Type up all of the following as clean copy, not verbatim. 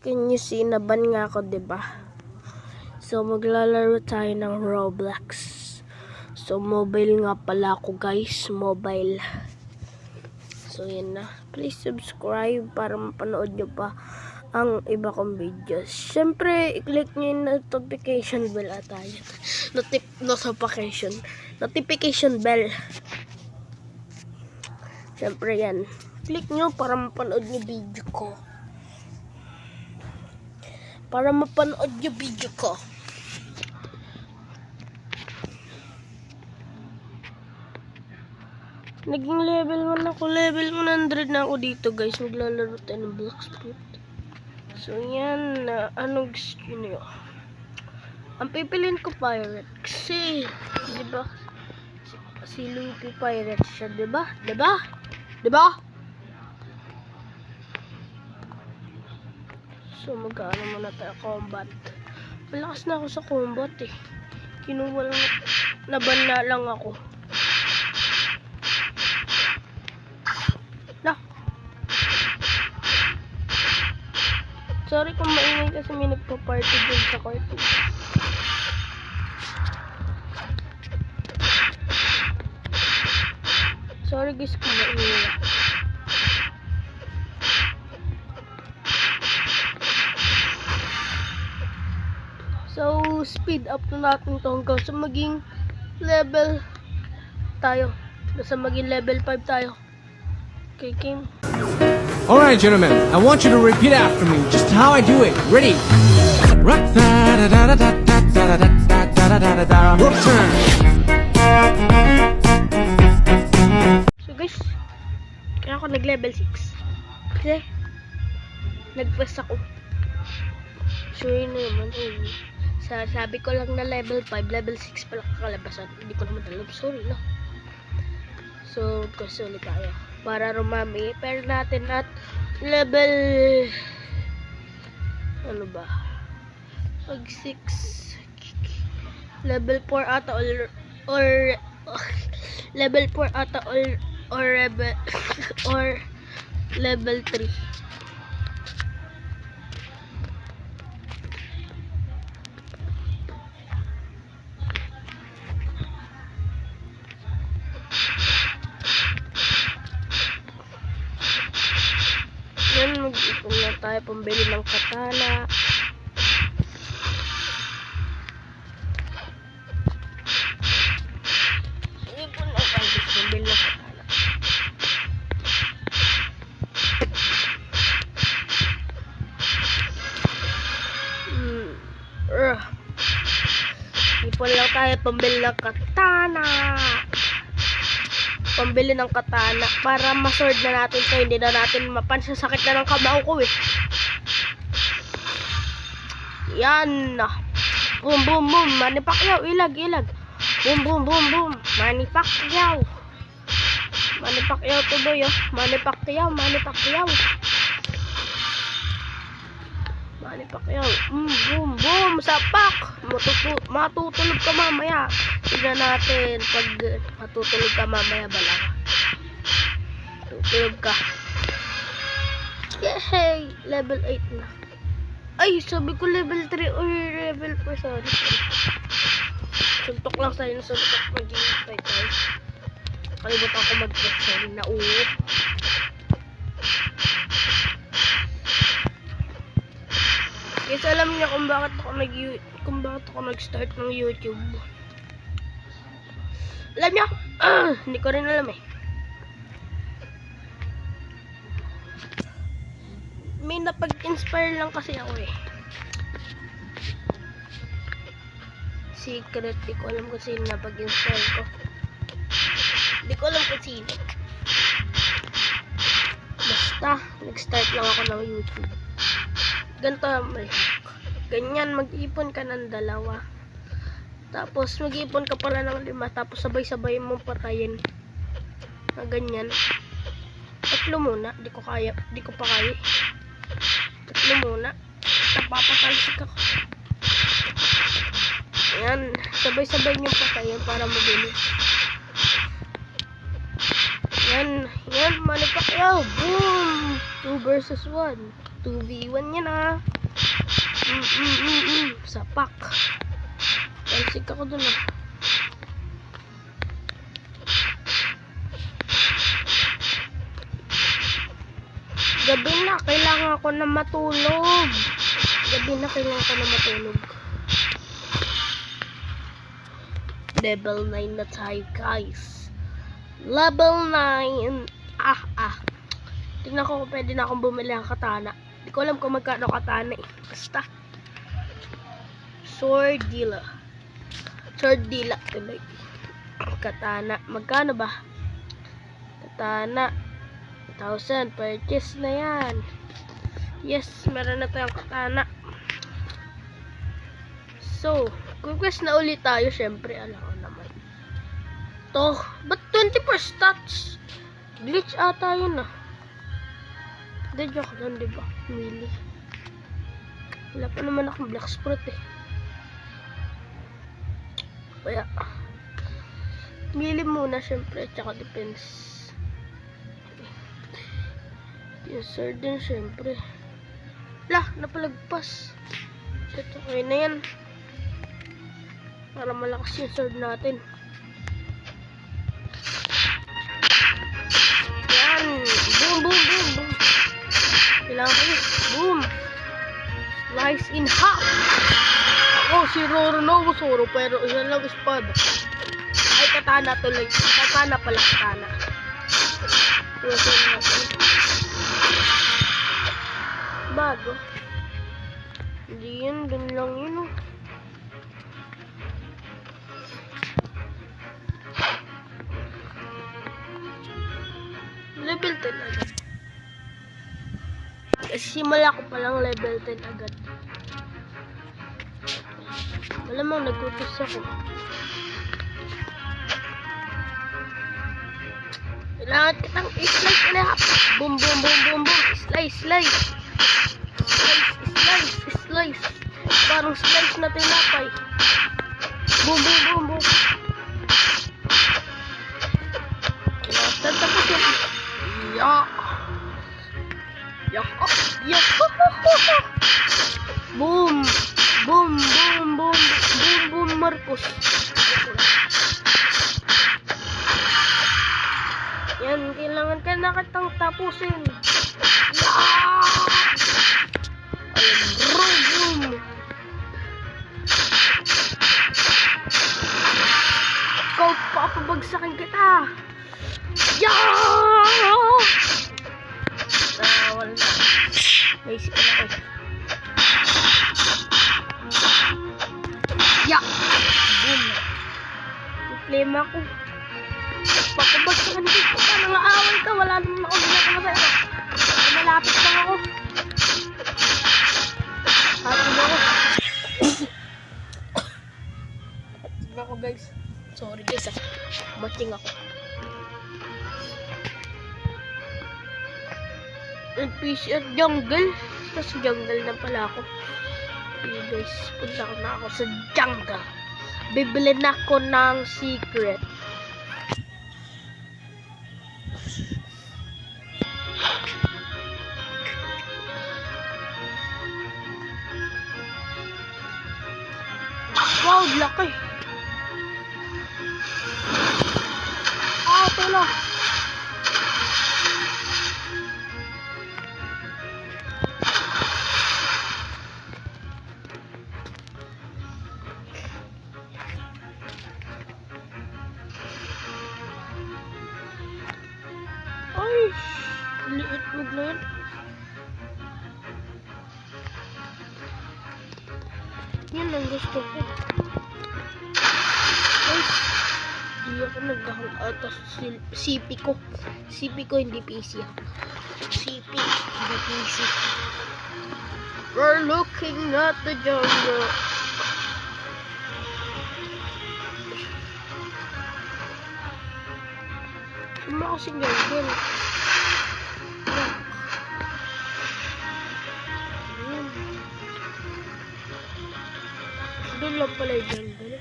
Can you see, naban nga ako, diba? So, maglalaro tayo ng Roblox. So, mobile nga pala ako, guys. Mobile. So, yan na. Please subscribe para mapanood nyo pa ang iba kong videos. Siyempre, i-click nyo yung notification bell at tayo. Notification bell. Siyempre, yan. Click nyo para mapanood nyo video ko. Para mapanood yung video ko. Naging level 1 ako. Level 100 na ako dito, guys. Maglalaro tayo ng Bloxfruit. So, yan. Anong gusto nyo? Ang pipiliin ko pirate. Kasi, diba? Si Luffy pirate siya, diba? Diba? Diba? So, mag-ano muna tayo combat. Malakas na ako sa combat eh. Kinuha lang, naban lang ako. Na. Sorry kung maingay kasi may nagpa-party din sa kwarto. Sorry guys kung maingay ako. So, speed up na natin ito hanggang sa maging level tayo. Basta maging level 5 tayo. Okay, game. Alright, gentlemen, I want you to repeat after me just how I do it. Ready? Rock turn. So guys, kaya ako nag-level 6. Kasi, nag-quest ako. So yun na naman. Sabi ko lang na level 5, level 6 pala kakalabasan. Hindi ko naman alam. Sorry na. So, quest ulit tayo. Para rumami. Pero natin at level... Ano ba? Pag 6... Level 4 ata or level 4 ata or level 3. Yan, mag-ipon na tayo pambili ng katana. Ipon na tayo pambili ng katana. Ipon lang tayo pambili ng katana. Pambili ng katana para ma-sword na natin ito. Hindi na natin mapansin, sakit na ng kamao ko eh. Yan. Boom boom boom. Manny Pacquiao. Ilag. Boom boom boom boom. Manny Pacquiao. Manny Pacquiao to boy oh. Manny Pacquiao. Manny Pacquiao. Boom boom. Sapak. Matutulog ka mamaya. Tignan natin pag matutulog ka mamaya bala. Tutulog ka. Yay! Level 8 na. Ay, sabi ko level 3 or level 4. Sorry. Suntok lang sa'yo. Suntok. Mag-i-fight tayo. Kalimutan ako mag-press. Sorry na. Guys, alam niyo kung bakit ako nag-start ng YouTube. Alam niyo? Hindi ko rin alam eh. May napag-inspire lang kasi ako eh. Secret, di ko alam kung sino napag-inspire ko. Di ko alam kung sino. Basta, nag-start lang ako ng YouTube. Ganito, ganyan, mag-ipon ka ng 2. Tapos, mag-ipon ka pala ng 5. Tapos, sabay-sabay mong patayin. Na ganyan. 3 muna. Di ko pa kaya. 3 muna. Napapatalsik ako. Ayan. Sabay-sabay nyo patayin para mabilis. Yan, Manny Pacquiao. Boom! 2 versus 1. 2v1 yan ah. Sapak. Talsik ako dun ah. Gabi na, kailangan ko na matulog. Level 9 na tayo, guys. Level 9. Tingnan ko kung pwede na akong bumili ng katana. Hindi ko alam kung magkano katana eh. Basta. Swordila tuloy. Katana. Magkano ba? Katana. 1,000. Purchase na yan. Yes, meron na tayong katana. So, quest na ulit tayo. Syempre, alam ko naman. To, ba't 24 stats? Glitch ata yun ah. Hindi, joke lang, diba? Mili. Wala pa naman akong black sprite eh. Kaya, mili muna syempre, tsaka defense. Yung sword din syempre. Lah, napalagpas. Shit, okay na yan. Para malakas yung sword natin. Yan. Boom. Kailangan ko yun. Boom. Slice in half. Ako, si Roronobu Zoro, pero yan lang espada. Ay, katana tuloy. Katana pala, katana. Bago. Hindi yun, dun lang yun oh. Level 10 agad. Kasi simula ko palang level 10 agad. Malamang nagutos ako. Kailangan kitang i-slice and a half. Boom. Slice. Parang slice na tinapay. Boom. Kailangan tapos yun. Boom, Marcos. Yan, kailangan ka na kitang tapusin. Boom. Ikaw, papabagsakin kita. Wala na. Naisip ko na ako. Boom. Problema ko. Papabagsakan dito. Paano nga awal ka? Wala naman ako ginagawa sa'yo. Malapit lang ako. Ako guys. Sorry guys ah. Mating ako. NPC at jungle. Tapos jungle na pala ako. Okay guys. Punta ko na ako sa jungle. Bibili na ako ng secret. Wow, laki. Ito na. Ay, liit mo na yun. Yan ang gusto ko. Ay, di ako nagdahang atas CP ko. CP ko, hindi PC ah. CP, hindi PC. We're looking at the jungle. Suma kasing jungle. Doon lang pala yung jungle.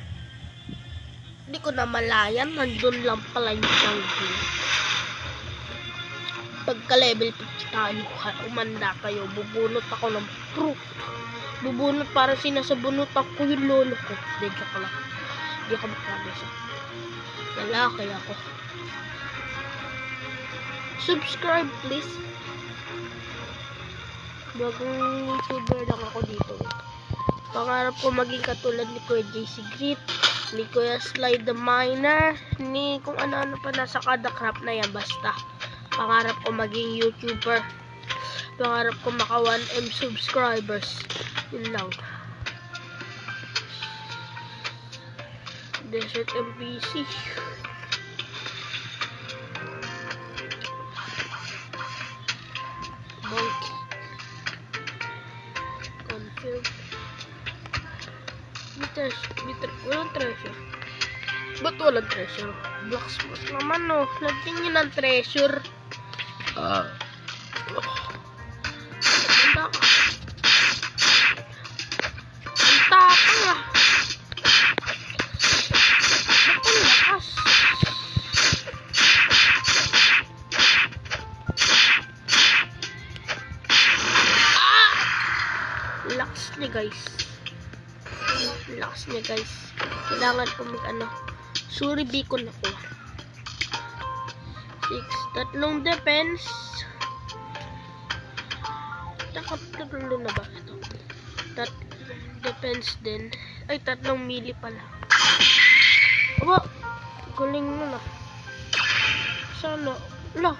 Hindi ko na malayan. Nandun lang pala yung jungle. pagka level 50 tayo, umanda kayo, bubunot ako ng fruit. Bubunot para sinasabunutan ko yung lolo ko. Hindi, joke lang. Hindi ako magkabisa. Lalaki ako. Subscribe please. Bagong YouTuber lang ako dito. Pangarap ko maging katulad ni Kuya JC Grit, ni Kuya Slide the Miner, ni kung ano-ano pa nasa kada crap na yan. Basta pangarap ko maging YouTuber. Pangarap ko maka 1M subscribers. Yun lang. Desert NPC. Monkey. Confirm. Walang treasure. Ba't walang treasure? Blacksmith naman no. Lagyan nyo ng treasure. Punta ka. Punta ka nga. Ba't ang lakas? Lakas niya guys. Lakas niya guys. Kailangan ko mag Suri beacon ako. 6. Tatlong defense. Tatlo na ba ito? Defense din. Ay, tatlong melee pala. Aba! Galing mo na. Sana. Wala.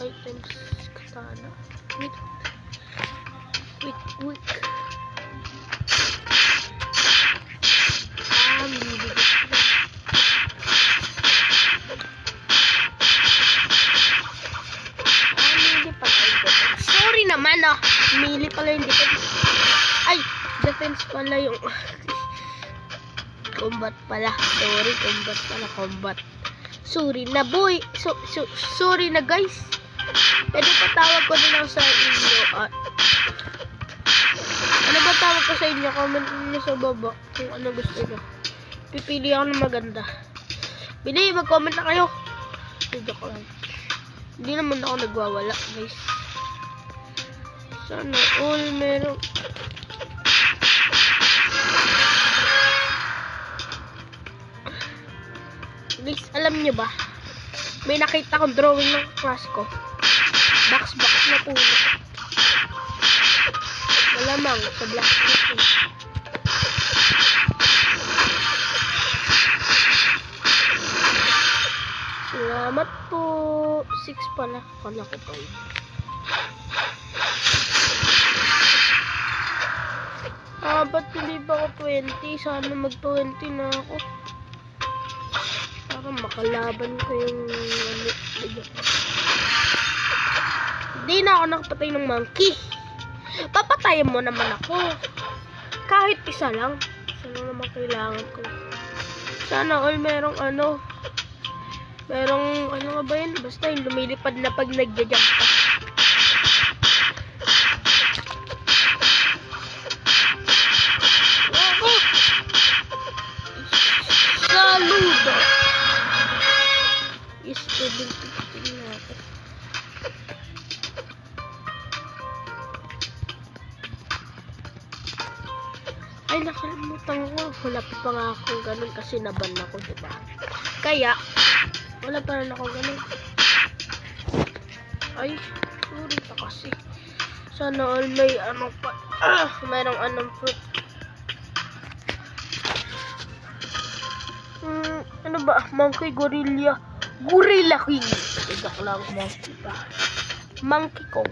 Items. Katana. Wait. Melee. Sorry naman melee pala yung defense. Ay, defense pala yung combat pala. Sorry, combat. Sorry na boy. Sorry na guys. Pwede patawag ko din ako sa inyo. Ano ba tawag ko sa inyo? Comment niyo sa baba kung ano gusto niyo. Pipili ako ng maganda. Bili, mag-comment na kayo. Joke lang. Hindi naman ako nagwawala, guys. Sana all meron. Guys, alam nyo ba? May nakita akong drawing ng class ko. Box na puno. Malamang sa blacksmith. Salamat po. 6 pala. Kala ko pa yun. Ba't hindi ba ako 20? Sana mag-20 na ako. Para makalaban ko yung Hindi na ako nakapatay ng monkey. Papatayin mo naman ako. Kahit isa lang. Sana naman kailangan ko. Sana all merong merong nga ba yun? Basta yung lumilipad na pag nagja-jump ka. Saludo! Yes, pwede natin. Ay, nakalimutan ko. Wala pa nga akong ganun kasi naban ako, diba? Kaya, wala pa rin ako ganun. Ay, sorry pa kasi. Sana all may pa. Mayroong fruit. Ano ba? Monkey, gorilla. Gorilla King. Idak lang, monkey pa. Monkey Kong.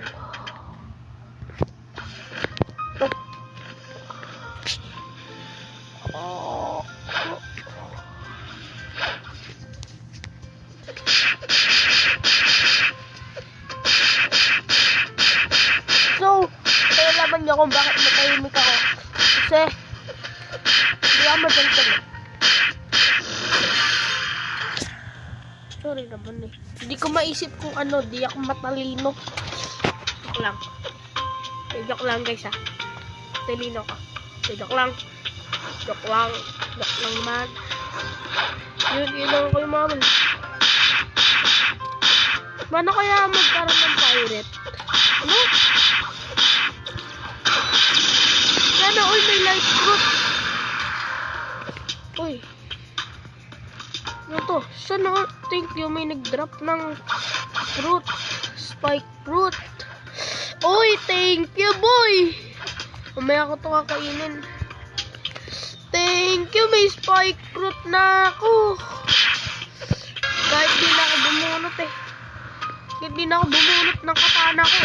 So, nalaman niyo kung bakit matahimik ako. Kasi, hindi ako madaltan eh. Sorry naman eh. Hindi ko maisip kung di ako matalino. Joke lang. Joke lang guys ha. Matalino ka. Joke lang. Joke lang man. Yun lang ko yung maman. Paano kaya magkaroon ng pirate? Ano? Sana all may light fruit. Uy. Ano to? Sana all, thank you, may nag-drop ng fruit. Spike fruit. Uy, thank you, boy. Umaya ko to kakainin. Thank you, may spike fruit na ako. Kahit di na ako bumunot eh. Kahit di na ako bumunot ng katana ko.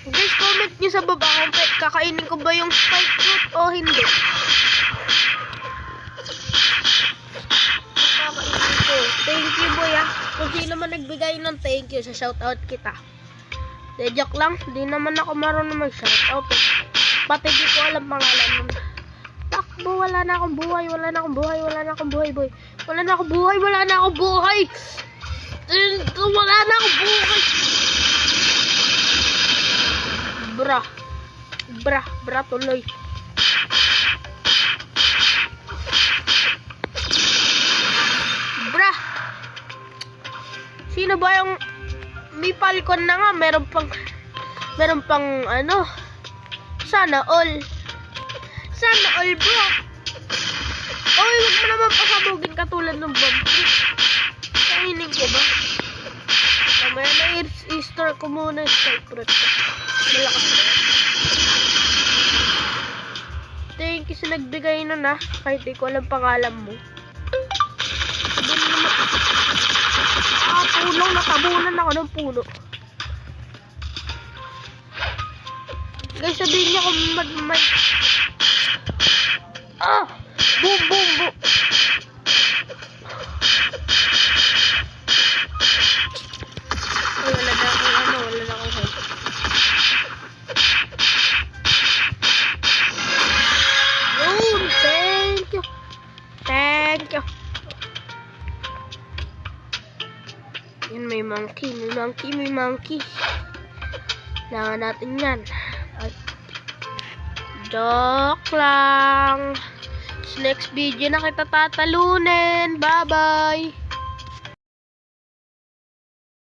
Guys, comment nyo sa baba kung kakainin ko ba yung spike fruit o hindi. Kakainin ko. Thank you, boy ah. Kung sino man nagbigay ng thank you, sa shoutout kita. De, joke lang. Di naman ako marunong mag-shoutout eh. Pati di ko alam pangalan nun. Takbo, wala na akong buhay, wala na akong buhay, wala na akong buhay, boy. Wala na akong buhay, wala na akong buhay. Wala na akong buhay. Bra tuloy. Bra. Sino ba yung may falcon na nga, meron pang ano? Sana all. Sana all, bro. Oy, wag mo naman pasabugin katulad ng bomb. Kainin ko ba? Mamaya na i-store ko muna yung spike fruit. Malakas na yan. Thank you sa nagbigay nun ah. Kahit di ko alam pangalan mo. Sabihin mo naman. Punong natabunan ako ng puno. Guys, sabihin niya kung may... Boom, boom, boom. Ay, wala na akong health. Boom, thank you. Yan, may monkey. Kailangan natin yan. Ay. Joke lang. Next video na kita tatalunin. Bye-bye.